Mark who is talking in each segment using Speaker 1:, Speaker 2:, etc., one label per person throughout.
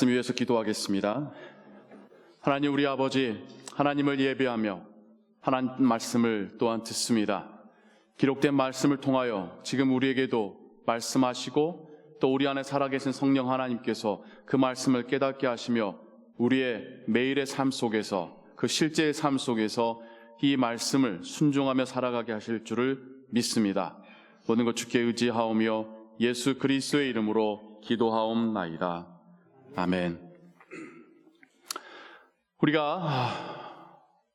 Speaker 1: 말씀 위해서 기도하겠습니다. 하나님, 우리 아버지, 하나님을 예배하며 하나님 말씀을 또한 듣습니다. 기록된 말씀을 통하여 지금 우리에게도 말씀하시고 또 우리 안에 살아계신 성령 하나님께서 그 말씀을 깨닫게 하시며 우리의 매일의 삶 속에서, 그 실제의 삶 속에서 이 말씀을 순종하며 살아가게 하실 줄을 믿습니다. 모든 것 주께 의지하오며 예수 그리스도의 이름으로 기도하옵나이다. 아멘. 우리가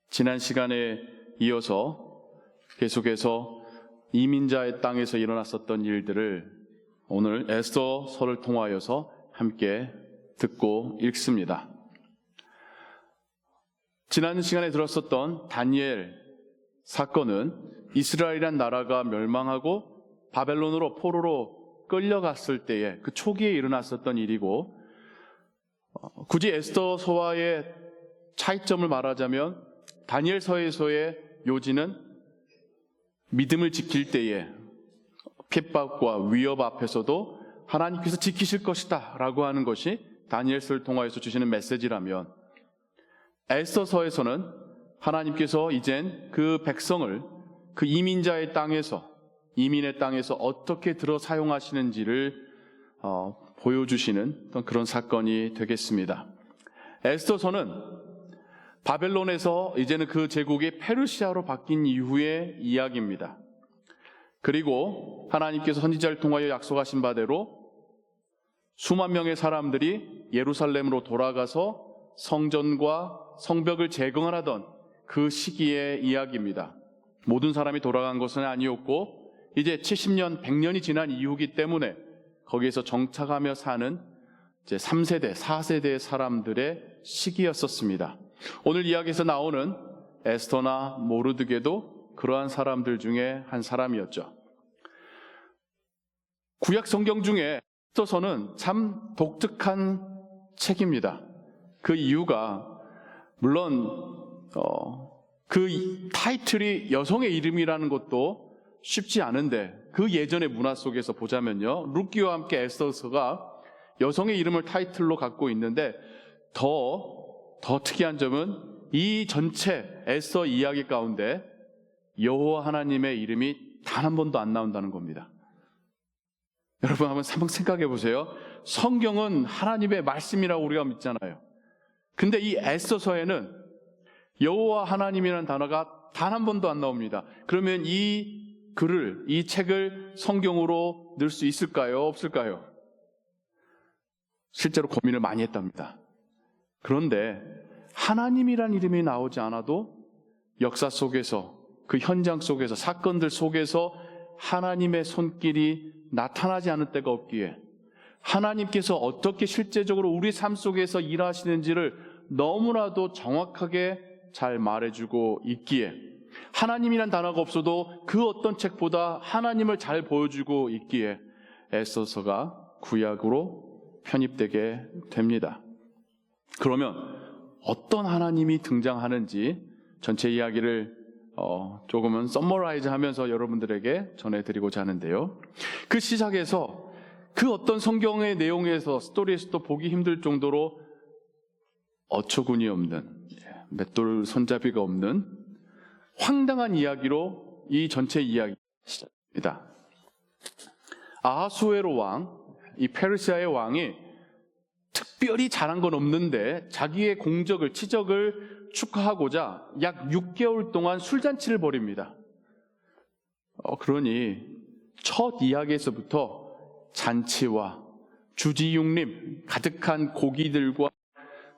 Speaker 1: 지난 시간에 이어서 계속해서 이민자의 땅에서 일어났었던 일들을 오늘 에스더서를 통하여서 함께 듣고 읽습니다. 지난 시간에 들었었던 다니엘 사건은 이스라엘이란 나라가 멸망하고 바벨론으로 포로로 끌려갔을 때에 그 초기에 일어났었던 일이고, 굳이 에스더서와의 차이점을 말하자면 다니엘서에서의 요지는 믿음을 지킬 때에 핍박과 위협 앞에서도 하나님께서 지키실 것이다 라고 하는 것이 다니엘서를 통하여서 주시는 메시지라면, 에스더서에서는 하나님께서 이젠 그 백성을 그 이민자의 땅에서, 이민의 땅에서 어떻게 들어 사용하시는지를 보여주시는 그런 사건이 되겠습니다. 에스더서는 바벨론에서 이제는 그 제국이 페르시아로 바뀐 이후의 이야기입니다. 그리고 하나님께서 선지자를 통하여 약속하신 바대로 수만 명의 사람들이 예루살렘으로 돌아가서 성전과 성벽을 재건하던 그 시기의 이야기입니다. 모든 사람이 돌아간 것은 아니었고 이제 70년, 100년이 지난 이후기 때문에 거기에서 정착하며 사는 이제 3세대, 4세대의 사람들의 시기였었습니다. 오늘 이야기에서 나오는 에스더나 모르드게도 그러한 사람들 중에 한 사람이었죠. 구약 성경 중에 에스더서는 참 독특한 책입니다. 그 이유가 물론 그 타이틀이 여성의 이름이라는 것도 쉽지 않은데, 그 예전의 문화 속에서 보자면요, 룻기와 함께 에스더서가 여성의 이름을 타이틀로 갖고 있는데, 더 특이한 점은 이 전체 에스더 이야기 가운데 여호와 하나님의 이름이 단 한 번도 안 나온다는 겁니다. 여러분 한번 생각해 보세요. 성경은 하나님의 말씀이라고 우리가 믿잖아요. 근데 이 에스더서에는 여호와 하나님이라는 단어가 단 한 번도 안 나옵니다. 그러면 이 책을 성경으로 넣을 수 있을까요? 없을까요? 실제로 고민을 많이 했답니다. 그런데 하나님이란 이름이 나오지 않아도 역사 속에서, 그 현장 속에서, 사건들 속에서 하나님의 손길이 나타나지 않을 때가 없기에, 하나님께서 어떻게 실제적으로 우리 삶 속에서 일하시는지를 너무나도 정확하게 잘 말해주고 있기에, 하나님이란 단어가 없어도 그 어떤 책보다 하나님을 잘 보여주고 있기에 에스더서가 구약으로 편입되게 됩니다. 그러면 어떤 하나님이 등장하는지 전체 이야기를 조금은 서머라이즈 하면서 여러분들에게 전해드리고자 하는데요. 그 시작에서 그 어떤 성경의 내용에서, 스토리에서도 보기 힘들 정도로 어처구니 없는, 맷돌 손잡이가 없는 황당한 이야기로 이 전체 이야기가 시작됩니다. 아하수에로 왕, 이 페르시아의 왕이 특별히 잘한 건 없는데 자기의 공적을, 치적을 축하하고자 약 6개월 동안 술잔치를 벌입니다. 그러니 첫 이야기에서부터 잔치와 주지육림, 가득한 고기들과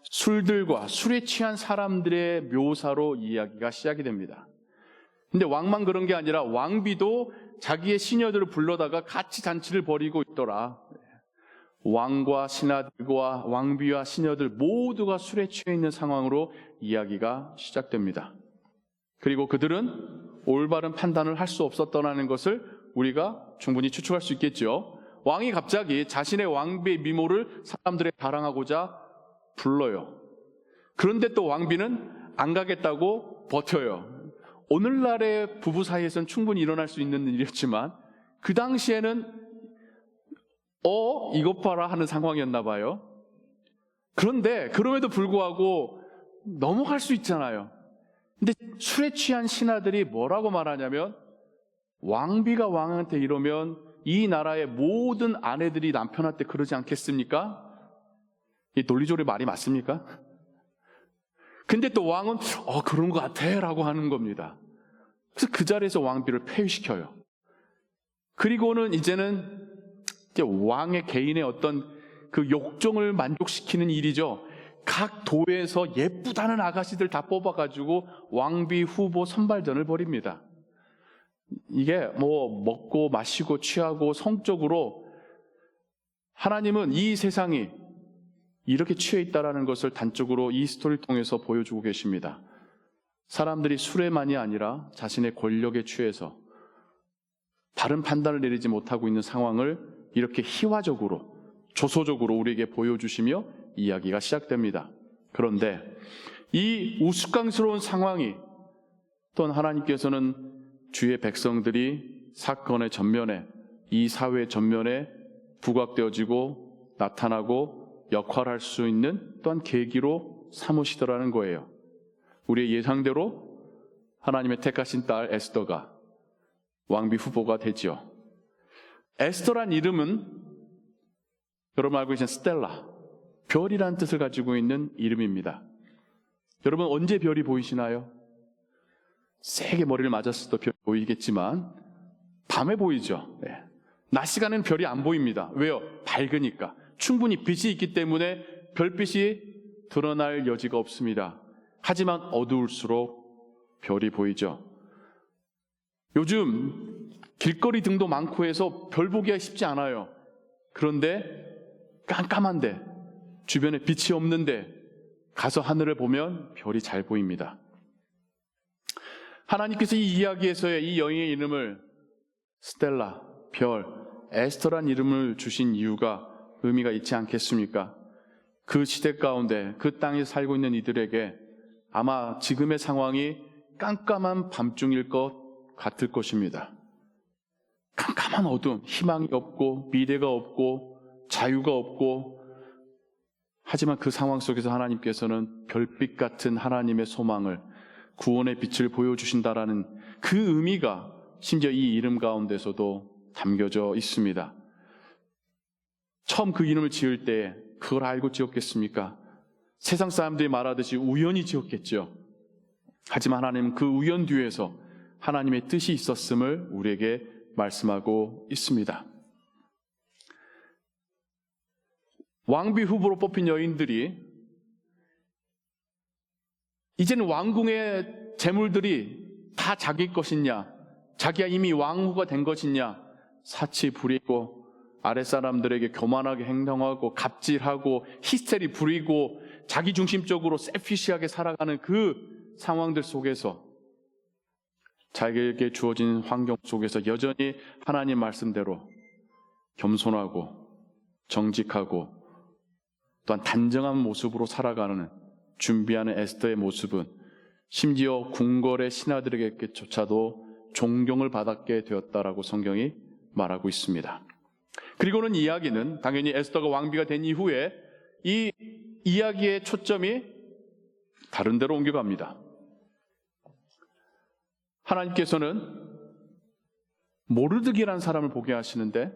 Speaker 1: 술들과 술에 취한 사람들의 묘사로 이야기가 시작이 됩니다. 근데 왕만 그런 게 아니라 왕비도 자기의 시녀들을 불러다가 같이 잔치를 벌이고 있더라. 왕과 신하들과 왕비와 시녀들 모두가 술에 취해 있는 상황으로 이야기가 시작됩니다. 그리고 그들은 올바른 판단을 할 수 없었다는 것을 우리가 충분히 추측할 수 있겠죠. 왕이 갑자기 자신의 왕비의 미모를 사람들에 자랑하고자 불러요. 그런데 또 왕비는 안 가겠다고 버텨요. 오늘날의 부부 사이에서는 충분히 일어날 수 있는 일이었지만 그 당시에는 이것 봐라 하는 상황이었나 봐요. 그런데 그럼에도 불구하고 넘어갈 수 있잖아요. 근데 술에 취한 신하들이 뭐라고 말하냐면, 왕비가 왕한테 이러면 이 나라의 모든 아내들이 남편한테 그러지 않겠습니까? 이 논리적으로 말이 맞습니까? 근데 또 왕은 그런 것 같아 라고 하는 겁니다. 그래서 그 자리에서 왕비를 폐위시켜요. 그리고는 이제는 왕의 개인의 어떤 그 욕정을 만족시키는 일이죠. 각 도에서 예쁘다는 아가씨들 다 뽑아가지고 왕비 후보 선발전을 벌입니다. 이게 먹고 마시고 취하고 성적으로, 하나님은 이 세상이 이렇게 취해 있다는 것을 단적으로 이 스토리를 통해서 보여주고 계십니다. 사람들이 술에만이 아니라 자신의 권력에 취해서 바른 판단을 내리지 못하고 있는 상황을 이렇게 희화적으로, 조소적으로 우리에게 보여주시며 이야기가 시작됩니다. 그런데 이 우스꽝스러운 상황이, 또한 하나님께서는 주의 백성들이 사건의 전면에, 이 사회의 전면에 부각되어지고 나타나고 역할할 수 있는 또한 계기로 삼으시더라는 거예요. 우리의 예상대로 하나님의 택하신 딸 에스더가 왕비 후보가 되죠. 에스더란 이름은 여러분 알고 계신 스텔라, 별이라는 뜻을 가지고 있는 이름입니다. 여러분 언제 별이 보이시나요? 세게 머리를 맞았을 때 별이 보이겠지만 밤에 보이죠. 네. 낮 시간에는 별이 안 보입니다. 왜요? 밝으니까. 충분히 빛이 있기 때문에 별빛이 드러날 여지가 없습니다. 하지만 어두울수록 별이 보이죠. 요즘 길거리 등도 많고 해서 별 보기가 쉽지 않아요. 그런데 깜깜한데, 주변에 빛이 없는데 가서 하늘을 보면 별이 잘 보입니다. 하나님께서 이 이야기에서의 이 여인의 이름을 스텔라, 별, 에스더란 이름을 주신 이유가 의미가 있지 않겠습니까? 그 시대 가운데 그 땅에 살고 있는 이들에게 아마 지금의 상황이 깜깜한 밤중일 것 같을 것입니다. 깜깜한 어둠, 희망이 없고 미래가 없고 자유가 없고, 하지만 그 상황 속에서 하나님께서는 별빛 같은 하나님의 소망을, 구원의 빛을 보여주신다라는 그 의미가 심지어 이 이름 가운데서도 담겨져 있습니다. 처음 그 이름을 지을 때 그걸 알고 지었겠습니까? 세상 사람들이 말하듯이 우연히 지었겠죠. 하지만 하나님은 그 우연 뒤에서 하나님의 뜻이 있었음을 우리에게 말씀하고 있습니다. 왕비 후보로 뽑힌 여인들이 이제는 왕궁의 재물들이 다 자기 것이냐, 자기가 이미 왕후가 된 것이냐, 사치 부리고 아랫사람들에게 교만하게 행동하고 갑질하고 히스테리 부리고 자기중심적으로 셀피시하게 살아가는 그 상황들 속에서, 자기에게 주어진 환경 속에서 여전히 하나님 말씀대로 겸손하고 정직하고 또한 단정한 모습으로 살아가는 준비하는 에스더의 모습은 심지어 궁궐의 신하들에게조차도 존경을 받게 되었다라고 성경이 말하고 있습니다. 그리고는 이야기는 당연히 에스더가 왕비가 된 이후에 이 이야기의 초점이 다른 데로 옮겨갑니다. 하나님께서는 모르드기라는 사람을 보게 하시는데,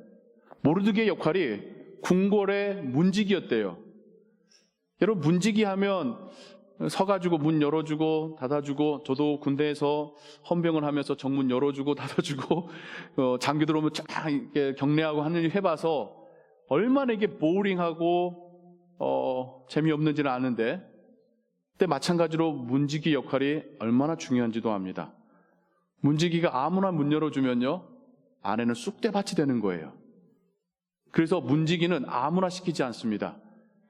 Speaker 1: 모르드기의 역할이 궁궐의 문지기였대요. 여러분, 문지기 하면 서가지고 문 열어주고 닫아주고, 저도 군대에서 헌병을 하면서 정문 열어주고 닫아주고 장교 들어오면 쫙 이렇게 경례하고 하는 일 해봐서 얼마나 이게 보링하고 재미없는지는 아는데, 그때 마찬가지로 문지기 역할이 얼마나 중요한지도 압니다. 문지기가 아무나 문 열어주면요, 안에는 쑥대밭이 되는 거예요. 그래서 문지기는 아무나 시키지 않습니다.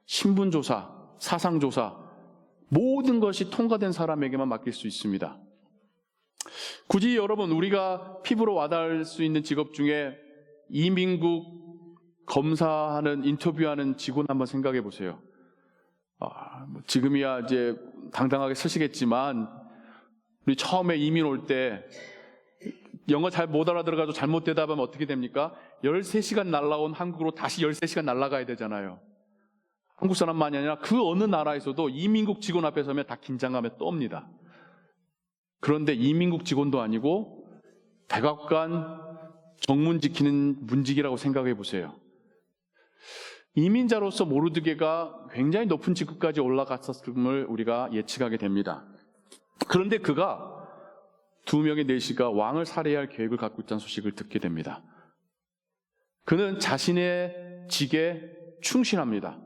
Speaker 1: 신분조사, 사상조사, 모든 것이 통과된 사람에게만 맡길 수 있습니다. 굳이 여러분, 우리가 피부로 와닿을 수 있는 직업 중에 이민국 검사하는, 인터뷰하는 직원 한번 생각해 보세요. 지금이야 이제 당당하게 서시겠지만, 우리 처음에 이민 올 때 영어 잘 못 알아들어가지고 잘못 대답하면 어떻게 됩니까? 13시간 날라온 한국으로 다시 13시간 날아가야 되잖아요. 한국 사람만이 아니라 그 어느 나라에서도 이민국 직원 앞에 서면 다 긴장감에 떱니다. 그런데 이민국 직원도 아니고 백악관 정문 지키는 문직이라고 생각해 보세요. 이민자로서 모르드게가 굉장히 높은 직급까지 올라갔었음을 우리가 예측하게 됩니다. 그런데 그가 2명의 내시가 왕을 살해할 계획을 갖고 있다는 소식을 듣게 됩니다. 그는 자신의 직에 충실합니다.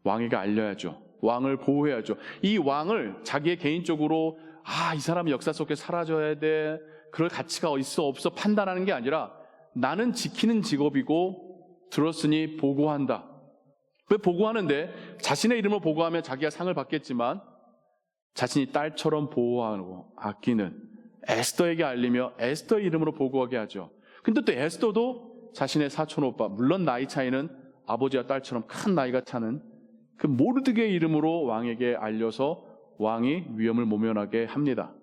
Speaker 1: 왕에게 알려야죠. 왕을 보호해야죠. 이 왕을 자기의 개인적으로 이 사람은 역사 속에 사라져야 돼, 그럴 가치가 있어 없어 판단하는 게 아니라 나는 지키는 직업이고 들었으니 보고한다. 왜 보고하는데? 자신의 이름을 보고하면 자기가 상을 받겠지만 자신이 딸처럼 보호하고 아끼는 에스더에게 알리며 에스더의 이름으로 보고하게 하죠. 근데 또 에스더도 자신의 사촌 오빠, 물론 나이 차이는 아버지와 딸처럼 큰 나이가 차는 그 모르드게의 이름으로 왕에게 알려서 왕이 위험을 모면하게 합니다.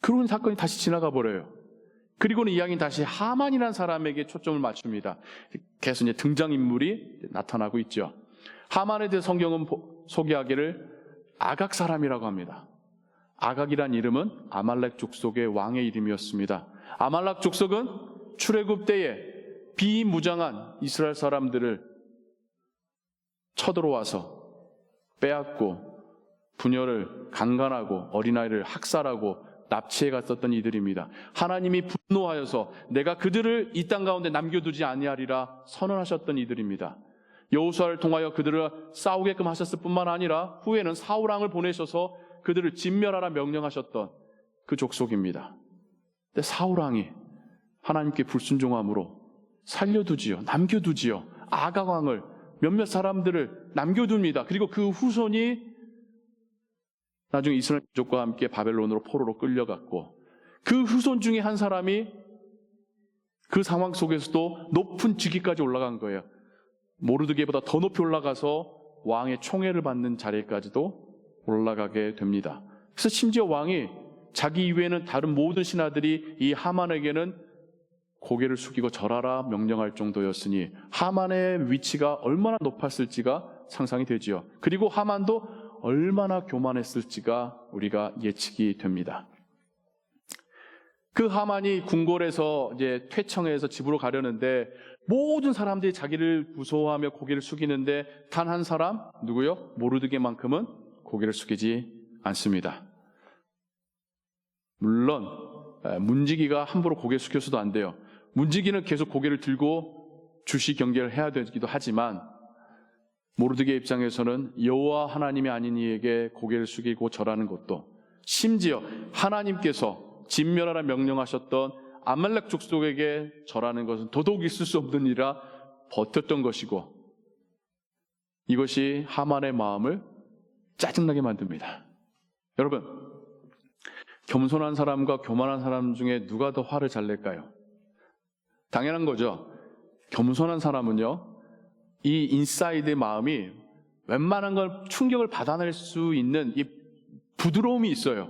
Speaker 1: 그런 사건이 다시 지나가 버려요. 그리고는 이야기는 다시 하만이라는 사람에게 초점을 맞춥니다. 계속 이제 등장인물이 나타나고 있죠. 하만에 대해 성경은 소개하기를 아각 사람이라고 합니다. 아각이란 이름은 아말렉 족속의 왕의 이름이었습니다. 아말렉 족속은 출애굽 때에 비무장한 이스라엘 사람들을 쳐들어와서 빼앗고 부녀를 강간하고 어린아이를 학살하고 납치해 갔었던 이들입니다. 하나님이 분노하여서 내가 그들을 이 땅 가운데 남겨두지 아니하리라 선언하셨던 이들입니다. 여호수아를 통하여 그들을 싸우게끔 하셨을 뿐만 아니라 후에는 사울 왕을 보내셔서 그들을 진멸하라 명령하셨던 그 족속입니다. 근데 사울 왕이 하나님께 불순종함으로 살려두지요, 남겨두지요. 아각 왕을 몇몇 사람들을 남겨둡니다. 그리고 그 후손이 나중에 이스라엘 민족과 함께 바벨론으로 포로로 끌려갔고, 그 후손 중에 한 사람이 그 상황 속에서도 높은 직위까지 올라간 거예요. 모르드게보다 더 높이 올라가서 왕의 총애를 받는 자리까지도 올라가게 됩니다. 그래서 심지어 왕이 자기 이외에는 다른 모든 신하들이 이 하만에게는 고개를 숙이고 절하라 명령할 정도였으니 하만의 위치가 얼마나 높았을지가 상상이 되지요. 그리고 하만도 얼마나 교만했을지가 우리가 예측이 됩니다. 그 하만이 궁궐에서 이제 퇴청해서 집으로 가려는데 모든 사람들이 자기를 무서워하며 고개를 숙이는데 단 한 사람, 누구요? 모르드게만큼은 고개를 숙이지 않습니다. 물론 문지기가 함부로 고개 숙여서도 안 돼요. 문지기는 계속 고개를 들고 주시 경계를 해야 되기도 하지만 모르드게 입장에서는 여호와 하나님이 아닌 이에게 고개를 숙이고 절하는 것도, 심지어 하나님께서 진멸하라 명령하셨던 아말렉 족속에게 절하는 것은 더더욱 있을 수 없는 일이라 버텼던 것이고, 이것이 하만의 마음을 짜증나게 만듭니다. 여러분, 겸손한 사람과 교만한 사람 중에 누가 더 화를 잘 낼까요? 당연한 거죠. 겸손한 사람은요, 이 인사이드 마음이 웬만한 걸 충격을 받아낼 수 있는 이 부드러움이 있어요.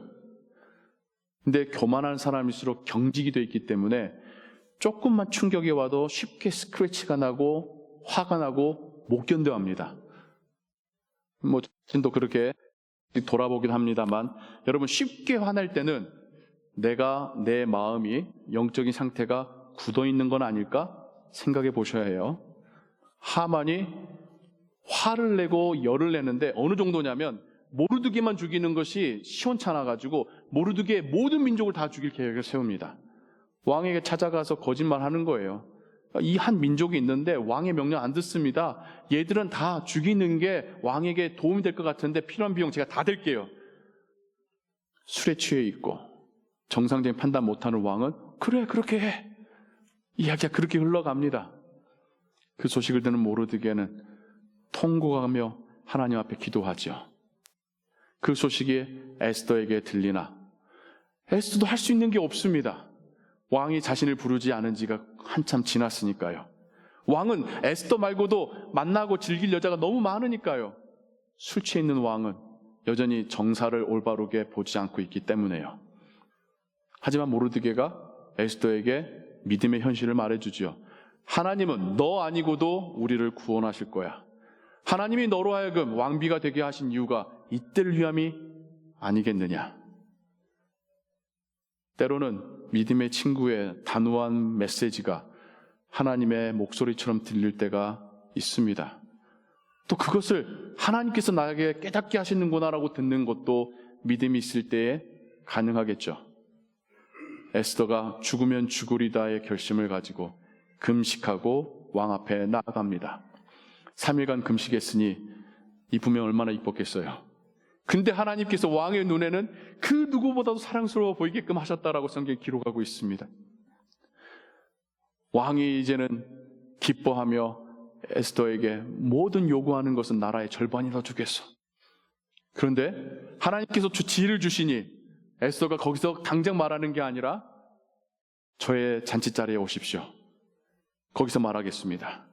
Speaker 1: 근데 교만한 사람일수록 경직이 되어 있기 때문에 조금만 충격이 와도 쉽게 스크래치가 나고 화가 나고 못 견뎌합니다. 뭐 자신도 그렇게 돌아보긴 합니다만, 여러분, 쉽게 화낼 때는 내 마음이 영적인 상태가 굳어있는 건 아닐까 생각해 보셔야 해요. 하만이 화를 내고 열을 내는데 어느 정도냐면 모르드게만 죽이는 것이 시원찮아가지고 모르드게의 모든 민족을 다 죽일 계획을 세웁니다. 왕에게 찾아가서 거짓말하는 거예요. 이 한 민족이 있는데 왕의 명령 안 듣습니다. 얘들은 다 죽이는 게 왕에게 도움이 될 것 같은데 필요한 비용 제가 다 댈게요. 술에 취해 있고 정상적인 판단 못하는 왕은 그래 그렇게 해. 이야기가 그렇게 흘러갑니다. 그 소식을 듣는 모르드게는 통곡하며 하나님 앞에 기도하죠. 그 소식이 에스더에게 들리나 에스더도 할 수 있는 게 없습니다. 왕이 자신을 부르지 않은 지가 한참 지났으니까요. 왕은 에스더 말고도 만나고 즐길 여자가 너무 많으니까요. 술 취해 있는 왕은 여전히 정사를 올바르게 보지 않고 있기 때문에요. 하지만 모르드게가 에스더에게 믿음의 현실을 말해주지요. 하나님은 너 아니고도 우리를 구원하실 거야. 하나님이 너로 하여금 왕비가 되게 하신 이유가 이때를 위함이 아니겠느냐. 때로는 믿음의 친구의 단호한 메시지가 하나님의 목소리처럼 들릴 때가 있습니다. 또 그것을 하나님께서 나에게 깨닫게 하시는구나라고 듣는 것도 믿음이 있을 때에 가능하겠죠. 에스더가 죽으면 죽으리다의 결심을 가지고 금식하고 왕 앞에 나아갑니다. 3일간 금식했으니 이 분명 얼마나 이뻤겠어요. 근데 하나님께서 왕의 눈에는 그 누구보다도 사랑스러워 보이게끔 하셨다라고 성경에 기록하고 있습니다. 왕이 이제는 기뻐하며 에스더에게 모든 요구하는 것은 나라의 절반이나 주겠어. 그런데 하나님께서 지혜를 주시니 에스더가 거기서 당장 말하는 게 아니라 저의 잔치자리에 오십시오. 거기서 말하겠습니다.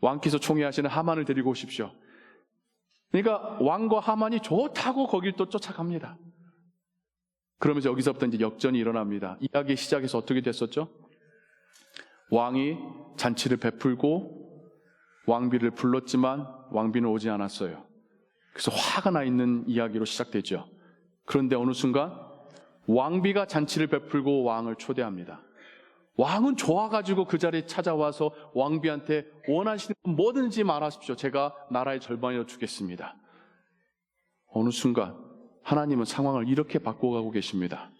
Speaker 1: 왕께서 총애하시는 하만을 데리고 오십시오. 그러니까 왕과 하만이 좋다고 거길 또 쫓아갑니다. 그러면서 여기서부터 이제 역전이 일어납니다. 이야기 시작에서 어떻게 됐었죠? 왕이 잔치를 베풀고 왕비를 불렀지만 왕비는 오지 않았어요. 그래서 화가 나 있는 이야기로 시작되죠. 그런데 어느 순간 왕비가 잔치를 베풀고 왕을 초대합니다. 왕은 좋아가지고 그 자리에 찾아와서 왕비한테 원하시는 건 뭐든지 말하십시오. 제가 나라의 절반이라 주겠습니다. 어느 순간 하나님은 상황을 이렇게 바꿔가고 계십니다.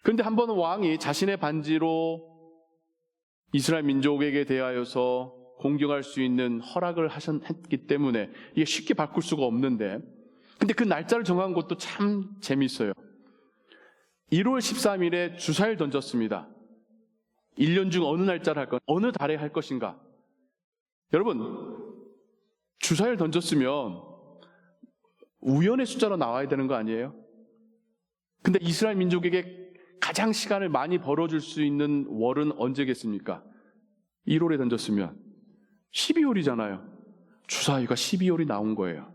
Speaker 1: 그런데 한 번은 왕이 자신의 반지로 이스라엘 민족에게 대하여서 공경할 수 있는 허락을 했기 때문에 이게 쉽게 바꿀 수가 없는데, 근데 그 날짜를 정한 것도 참 재밌어요. 1월 13일에 주사위를 던졌습니다. 1년 중 어느 날짜를 할 것, 어느 달에 할 것인가. 여러분, 주사위를 던졌으면 우연의 숫자로 나와야 되는 거 아니에요? 근데 이스라엘 민족에게 가장 시간을 많이 벌어줄 수 있는 월은 언제겠습니까? 1월에 던졌으면 12월이잖아요. 주사위가 12월이 나온 거예요.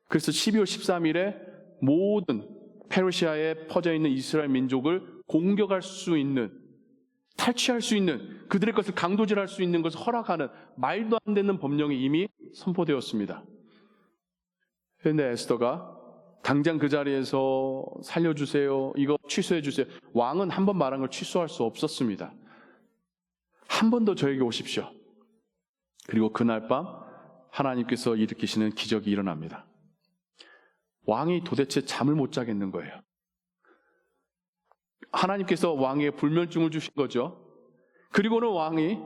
Speaker 1: 그래서 12월 13일에 모든 페르시아에 퍼져 있는 이스라엘 민족을 공격할 수 있는, 탈취할 수 있는, 그들의 것을 강도질할 수 있는 것을 허락하는 말도 안 되는 법령이 이미 선포되었습니다. 그런데 에스더가 당장 그 자리에서 살려주세요, 이거 취소해주세요. 왕은 한 번 말한 걸 취소할 수 없었습니다. 한 번 더 저에게 오십시오. 그리고 그날 밤 하나님께서 일으키시는 기적이 일어납니다. 왕이 도대체 잠을 못 자겠는 거예요. 하나님께서 왕에게 불면증을 주신 거죠. 그리고는 왕이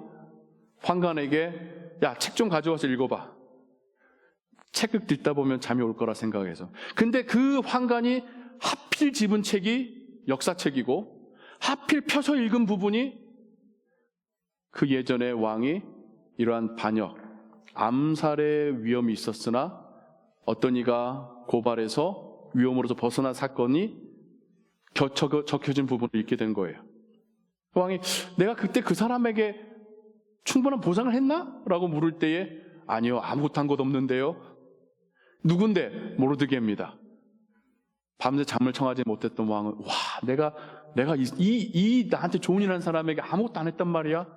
Speaker 1: 환관에게 야, 책 좀 가져와서 읽어봐. 책을 읽다 보면 잠이 올 거라 생각해서. 근데 그 환관이 하필 집은 책이 역사책이고 하필 펴서 읽은 부분이 그 예전에 왕이 이러한 반역, 암살의 위험이 있었으나 어떤 이가 고발해서 위험으로서 벗어난 사건이 적혀진 부분을 읽게 된 거예요. 왕이 내가 그때 그 사람에게 충분한 보상을 했나? 라고 물을 때에 아니요, 아무것도 한 것 없는데요. 누군데? 모르드게입니다. 밤새 잠을 청하지 못했던 왕은 와, 내가 이 나한테 좋은 일 한 사람에게 아무것도 안 했단 말이야?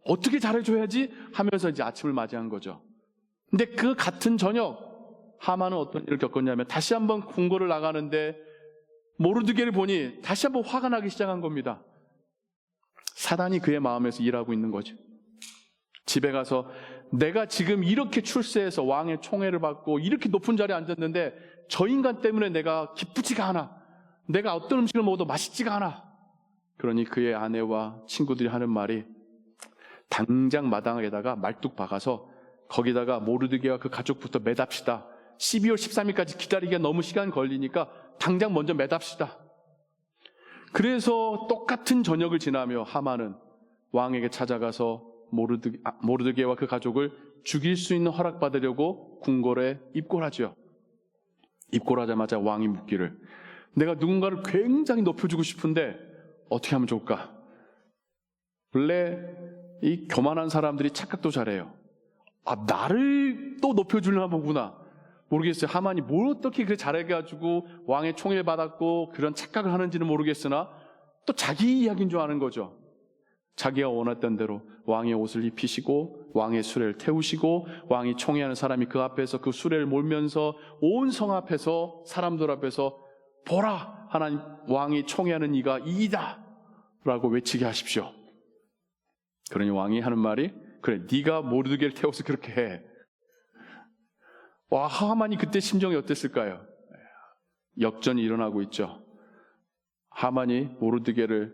Speaker 1: 어떻게 잘해줘야지? 하면서 이제 아침을 맞이한 거죠. 근데 그 같은 저녁 하만은 어떤 일을 겪었냐면 다시 한번 궁궐을 나가는데 모르드게를 보니 다시 한번 화가 나기 시작한 겁니다. 사단이 그의 마음에서 일하고 있는 거죠. 집에 가서 내가 지금 이렇게 출세해서 왕의 총애를 받고 이렇게 높은 자리에 앉았는데 저 인간 때문에 내가 기쁘지가 않아. 내가 어떤 음식을 먹어도 맛있지가 않아. 그러니 그의 아내와 친구들이 하는 말이 당장 마당에다가 말뚝 박아서 거기다가 모르드게와 그 가족부터 매답시다. 12월 13일까지 기다리기가 너무 시간 걸리니까 당장 먼저 매답시다. 그래서 똑같은 저녁을 지나며 하만은 왕에게 찾아가서 모르드게와 그 가족을 죽일 수 있는 허락받으려고 궁궐에 입골하죠. 입골하자마자 왕이 묻기를 내가 누군가를 굉장히 높여주고 싶은데 어떻게 하면 좋을까? 원래 이 교만한 사람들이 착각도 잘해요. 아, 나를 또 높여주려나 보구나. 모르겠어요. 하만이 뭘 어떻게 그 잘해가지고 왕의 총애를 받았고 그런 착각을 하는지는 모르겠으나 또 자기 이야기인 줄 아는 거죠. 자기가 원했던 대로 왕의 옷을 입히시고 왕의 수레를 태우시고 왕이 총애하는 사람이 그 앞에서 그 수레를 몰면서 온 성 앞에서 사람들 앞에서 보라! 하나님 왕이 총애하는 이가 이이다! 라고 외치게 하십시오. 그러니 왕이 하는 말이 그래 네가 모르드게를 태워서 그렇게 해. 와, 하만이 그때 심정이 어땠을까요? 역전이 일어나고 있죠. 하만이 모르드게를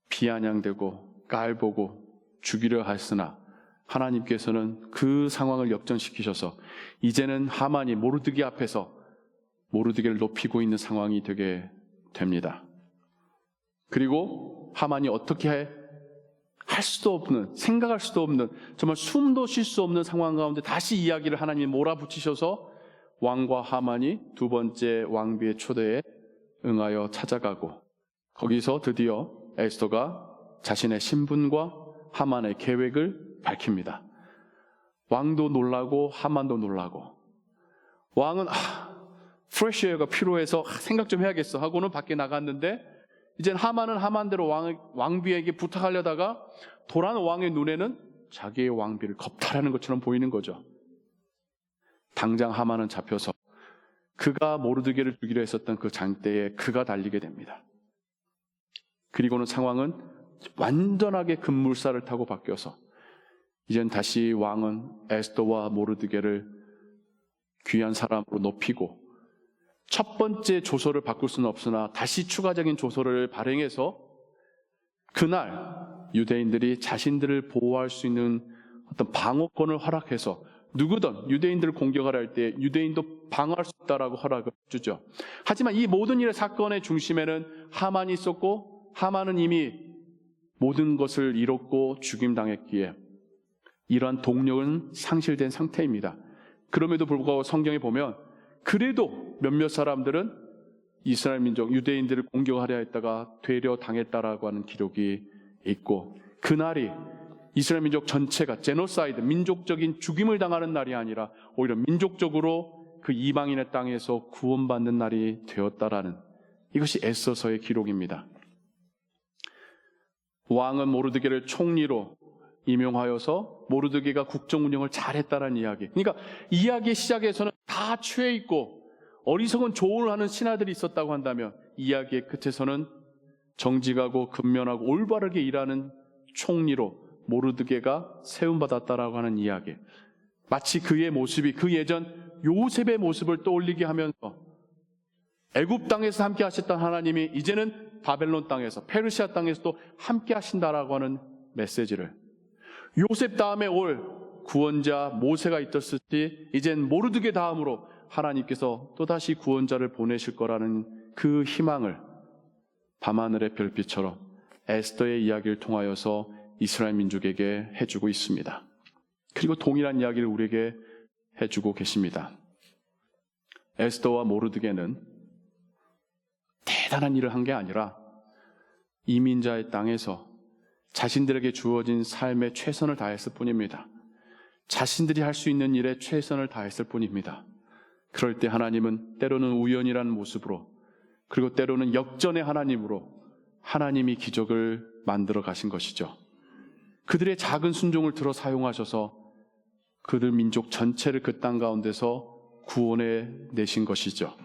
Speaker 1: 비아냥대고 깔보고 죽이려 했으나 하나님께서는 그 상황을 역전시키셔서 이제는 하만이 모르드게 앞에서 모르드게를 높이고 있는 상황이 되게 됩니다. 그리고 하만이 어떻게 할 수도 없는, 생각할 수도 없는, 정말 숨도 쉴 수 없는 상황 가운데 다시 이야기를 하나님이 몰아붙이셔서 왕과 하만이 두 번째 왕비의 초대에 응하여 찾아가고 거기서 드디어 에스더가 자신의 신분과 하만의 계획을 밝힙니다. 왕도 놀라고 하만도 놀라고 왕은 프레쉬 에어가 필요해서 생각 좀 해야겠어 하고는 밖에 나갔는데 이젠 하만은 하만대로 왕비에게 부탁하려다가 돌아온 왕의 눈에는 자기의 왕비를 겁탈하는 것처럼 보이는 거죠. 당장 하만은 잡혀서 그가 모르드게를 죽이려 했었던 그 장대에 그가 달리게 됩니다. 그리고는 상황은 완전하게 급물살을 타고 바뀌어서 이젠 다시 왕은 에스더와 모르드게를 귀한 사람으로 높이고 첫 번째 조서를 바꿀 수는 없으나 다시 추가적인 조서를 발행해서 그날 유대인들이 자신들을 보호할 수 있는 어떤 방어권을 허락해서 누구든 유대인들을 공격하려 할 때 유대인도 방어할 수 있다라고 허락을 주죠. 하지만 이 모든 일의 사건의 중심에는 하만이 있었고 하만은 이미 모든 것을 잃었고 죽임당했기에 이러한 동력은 상실된 상태입니다. 그럼에도 불구하고 성경에 보면 그래도 몇몇 사람들은 이스라엘 민족, 유대인들을 공격하려 했다가 되려 당했다라고 하는 기록이 있고 그날이 이스라엘 민족 전체가 제노사이드, 민족적인 죽임을 당하는 날이 아니라 오히려 민족적으로 그 이방인의 땅에서 구원받는 날이 되었다라는 이것이 에스더서의 기록입니다. 왕은 모르드게를 총리로 임용하여서 모르드게가 국정 운영을 잘했다라는 이야기. 그러니까 이야기의 시작에서는 다 취해 있고 어리석은 조언을 하는 신하들이 있었다고 한다면 이야기의 끝에서는 정직하고 근면하고 올바르게 일하는 총리로 모르드게가 세움받았다라고 하는 이야기. 마치 그의 모습이 그 예전 요셉의 모습을 떠올리게 하면서 애굽 땅에서 함께 하셨던 하나님이 이제는 바벨론 땅에서 페르시아 땅에서도 함께 하신다라고 하는 메시지를 요셉 다음에 올 구원자 모세가 있었을지 이젠 모르드게 다음으로 하나님께서 또다시 구원자를 보내실 거라는 그 희망을 밤하늘의 별빛처럼 에스더의 이야기를 통하여서 이스라엘 민족에게 해주고 있습니다. 그리고 동일한 이야기를 우리에게 해주고 계십니다. 에스더와 모르드게는 대단한 일을 한 게 아니라 이민자의 땅에서 자신들에게 주어진 삶에 최선을 다했을 뿐입니다. 자신들이 할 수 있는 일에 최선을 다했을 뿐입니다. 그럴 때 하나님은 때로는 우연이라는 모습으로 그리고 때로는 역전의 하나님으로 하나님이 기적을 만들어 가신 것이죠. 그들의 작은 순종을 들어 사용하셔서 그들 민족 전체를 그 땅 가운데서 구원해 내신 것이죠.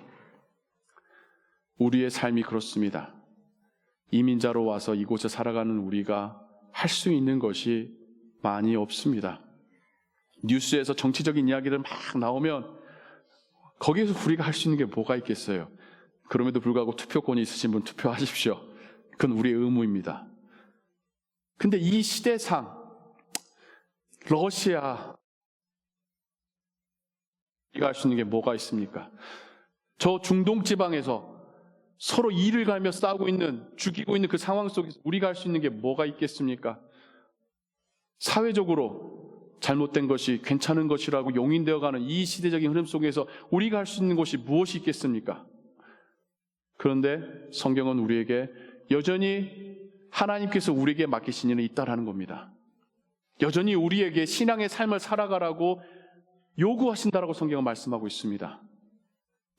Speaker 1: 우리의 삶이 그렇습니다. 이민자로 와서 이곳에 살아가는 우리가 할 수 있는 것이 많이 없습니다. 뉴스에서 정치적인 이야기들 막 나오면 거기에서 우리가 할 수 있는 게 뭐가 있겠어요? 그럼에도 불구하고 투표권이 있으신 분 투표하십시오. 그건 우리의 의무입니다. 근데 이 시대상 러시아 우리가 할 수 있는 게 뭐가 있습니까? 저 중동 지방에서 서로 이를 갈며 싸우고 있는, 죽이고 있는 그 상황 속에서 우리가 할 수 있는 게 뭐가 있겠습니까? 사회적으로 잘못된 것이 괜찮은 것이라고 용인되어가는 이 시대적인 흐름 속에서 우리가 할 수 있는 것이 무엇이 있겠습니까? 그런데 성경은 우리에게 여전히 하나님께서 우리에게 맡기신 일은 있다라는 겁니다. 여전히 우리에게 신앙의 삶을 살아가라고 요구하신다라고 성경은 말씀하고 있습니다.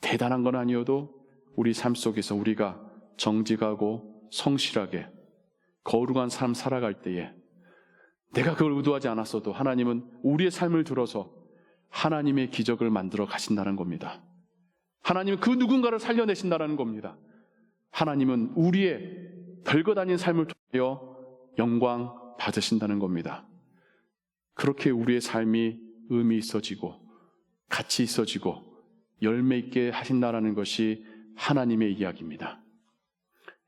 Speaker 1: 대단한 건 아니어도 우리 삶 속에서 우리가 정직하고 성실하게 거룩한 삶 살아갈 때에 내가 그걸 의도하지 않았어도 하나님은 우리의 삶을 들어서 하나님의 기적을 만들어 가신다는 겁니다. 하나님은 그 누군가를 살려내신다는 겁니다. 하나님은 우리의 별것 아닌 삶을 통하여 영광 받으신다는 겁니다. 그렇게 우리의 삶이 의미 있어지고 가치 있어지고 열매 있게 하신다는 것이 하나님의 이야기입니다.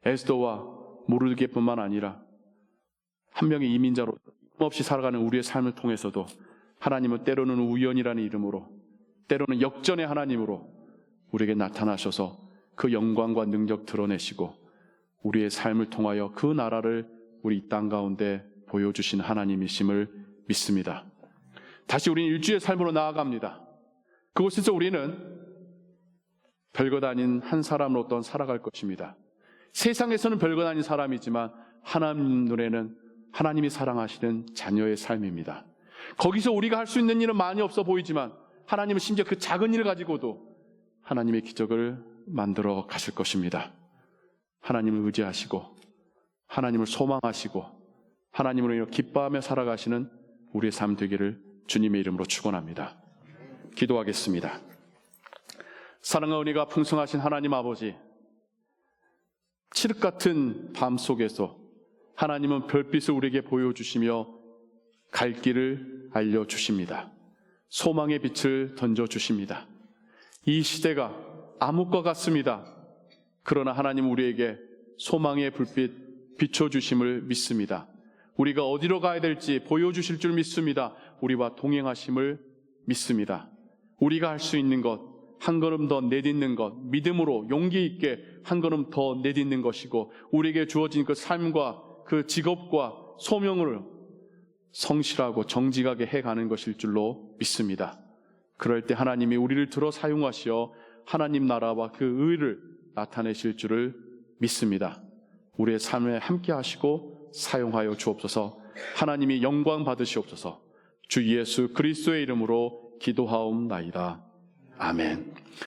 Speaker 1: 에스더와 모르드게뿐만 아니라 한 명의 이민자로 없이 살아가는 우리의 삶을 통해서도 하나님은 때로는 우연이라는 이름으로, 때로는 역전의 하나님으로 우리에게 나타나셔서 그 영광과 능력 드러내시고 우리의 삶을 통하여 그 나라를 우리 이 땅 가운데 보여주신 하나님이심을 믿습니다. 다시 우리는 일주의 삶으로 나아갑니다. 그곳에서 우리는 별것 아닌 한 사람으로 살아갈 것입니다. 세상에서는 별것 아닌 사람이지만 하나님 눈에는 하나님이 사랑하시는 자녀의 삶입니다. 거기서 우리가 할 수 있는 일은 많이 없어 보이지만 하나님은 심지어 그 작은 일을 가지고도 하나님의 기적을 만들어 가실 것입니다. 하나님을 의지하시고 하나님을 소망하시고 하나님으로 인해 기뻐하며 살아가시는 우리의 삶 되기를 주님의 이름으로 축원합니다. 기도하겠습니다. 사랑과 은혜가 풍성하신 하나님 아버지, 칠흑 같은 밤 속에서 하나님은 별빛을 우리에게 보여주시며 갈 길을 알려주십니다. 소망의 빛을 던져주십니다. 이 시대가 암흑과 같습니다. 그러나 하나님 우리에게 소망의 불빛 비춰주심을 믿습니다. 우리가 어디로 가야 될지 보여주실 줄 믿습니다. 우리와 동행하심을 믿습니다. 우리가 할 수 있는 것, 한 걸음 더 내딛는 것, 믿음으로 용기 있게 한 걸음 더 내딛는 것이고 우리에게 주어진 그 삶과 그 직업과 소명을 성실하고 정직하게 해가는 것일 줄로 믿습니다. 그럴 때 하나님이 우리를 들어 사용하시어 하나님 나라와 그 의를 나타내실 줄을 믿습니다. 우리의 삶에 함께 하시고 사용하여 주옵소서. 하나님이 영광 받으시옵소서. 주 예수 그리스도의 이름으로 기도하옵나이다. 아멘.